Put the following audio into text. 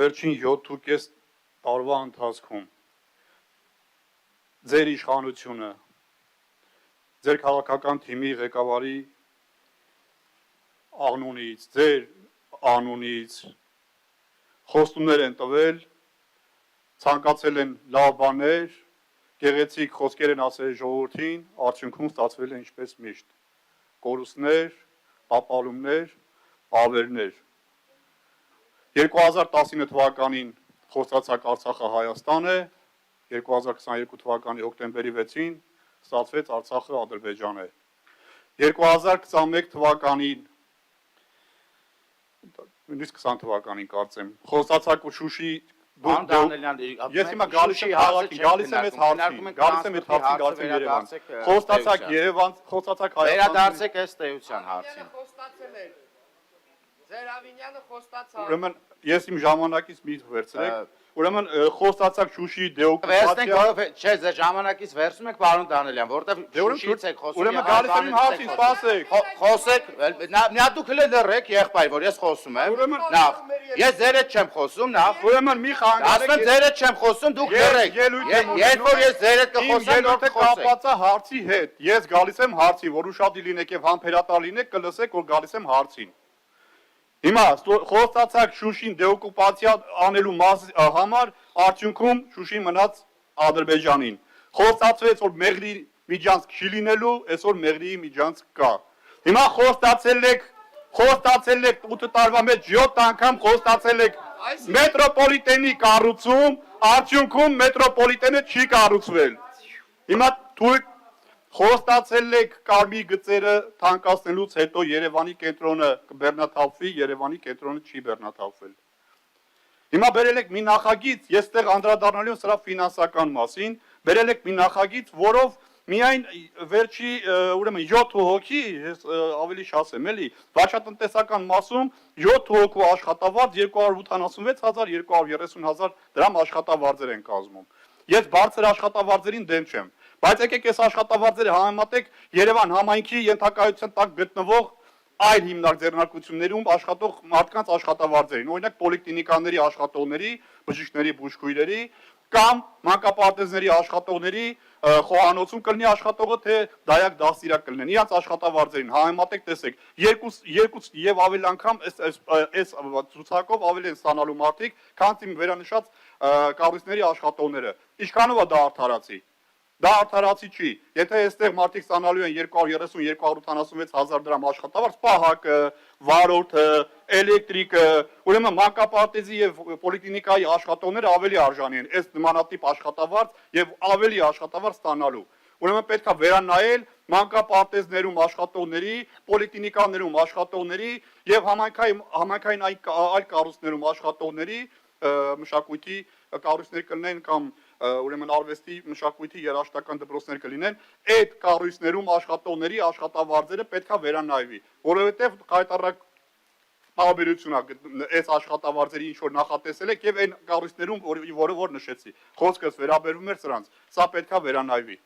վերջին 7.5 տարվա ընթացքում ձեր իշխանությունը, ձեր քաղաքական թիմի ղեկավարի անունից, ձեր անունից խոստումներ են տվել, ցանկացել են լավ բաներ, գեղեցիկ խոսքեր են ասել ժողովրդին, արդյունքում ստացվել է ինչպես միշտ, կորուստներ, տապալումներ, ավերներ։ 2019 թվականին խոստացած Արցախը Հայաստան է, 2022 թվականի հոկտեմբերի 6-ին ստացվեց Արցախը Ադրբեջան է։ 2021 թվականին, նույնիսկ 20 թվականին կարծեմ, խոստացած Շուշի Ես հիմա գալիս եմ քաղաքին, գալիս եմ այս հարցին, գալիս եմ Երևան։ Խոստացած Երևան, խոստացած Հայաստան։ Վերադարձեք այս տեյության հարցին։ Ձեր Ավինյանը խոստացավ։ Ուրեմն ես իմ ժամանակից մի վերցրեք։ Ուրեմն խոստացած Շուշի դեօկուպացիա։ Չէ, ձեր ժամանակից վերցնում եք պարոն Դանելյան, որտեվ Շուշիից եք խոսում։ Ուրեմն գալիս եմ իմ հարցին, սպասեք։ Խոսեք, նա դուք լրեք եղբայր, որ ես խոսում եմ։ Նախ, ես ձեր հետ չեմ խոսում, նախ։ Ուրեմն մի խանգարեք։ Ասում ձեր հետ չեմ խոսում, դուք լրեք։ Երբ որ ես ձեր հետ կխոսեմ, դուք կապված է հարցի հետ։ Ես գալիս եմ հարցի, որ ուշադիր լինեք եւ համբերատար լինեք, կլսեք, որ գալիս եմ հարցին։ Հիմա խոստացած Շուշին դեօկուպացիա անելու համար արդյունքում Շուշին մնաց Ադրբեջանին։ Խոստացվեց, որ Մեղրի միջանցք չի լինելու, այսօր Մեղրիի միջանցք կա։ Հիմա խոստացել եք 8 տարվա մեջ 7 անգամ խոստացել եք մետրոպոլիտենի կառուցում, արդյունքում մետրոպոլիտենը չի կառուցվել։ Հիմա թույլ խոստացել եք կարմիր գծերը թանկացնելուց հետո Երևանի կենտրոնը կբեռնաթափվի, Երևանի կենտրոնը չի բեռնաթափվել։ Հիմա բերել եք մի նախագիծ, ես այդտեղ անդրադառնալու եմ սրա ֆինանսական մասին, բերել եք մի նախագիծ, որով միայն վերջի ուրեմն 7 հոգի, ես ավելի շասեմ, էլի, վաճառատնտեսական մասում 7 հոգու աշխատավարձ 286,000-230,000 դրամ աշխատավարձեր են կազմում։ Ես բարձր աշխատավարձերին դեմ չեմ, բայց եկեք այս աշխատավարձերը համեմատեք Երևան համայնքի ենթակայության տակ գտնվող այլ հիմնարկ ձեռնարկություններում աշխատող մարդկանց աշխատավարձերին, օրինակ պոլիկլինիկաների աշխատողների, բժիշկների, բուժքույրերի կամ մանկապարտեզների աշխատողների խոհանոցում կլինի աշխատողը, թե դայակ դաստիարակ կլինեն, իրանց աշխատավարձերին համեմատեք, տեսեք, երկու եւ ավելի անգամ այս ցուցակով ավելի են ստանալու մարդիկ, քան իմ վերանշած կառույցների աշխատողները։ Ինչքանով է դա արդարացի։ Դա արդարացի չի։ Եթե այստեղ մարդիկ ստանալու են 230-286,000 դրամ աշխատավարձ, պահակը, վարորդը, էլեկտրիկը, ուրեմն մանկապարտեզի եւ պոլիկլինիկայի աշխատողները ավելի արժանի են այս նմանատիպ աշխատավարձ եւ ավելի աշխատավարձ ստանալու։ Ուրեմն պետք է վերանայել մանկապարտեզներում աշխատողների, պոլիկլինիկաներում աշխատողների եւ համայնքային այլ կառույցներում աշխատողների մշակույթի կառույցներ կլինեն կամ ուրեմն արվեստի մշակույթի երաժշտական դպրոցներ կլինեն, այդ կառույցներում աշխատողների աշխատավարձերը պետք է վերանայվի, որովհետև հայտարարակ տարբերություն է այս աշխատավարձերի ինչ որ նախատեսել եք եւ այն կառույցներում, որը որ նշեցի, խոսքս վերաբերվում էր սրանց, սա պետք է վերանայվի։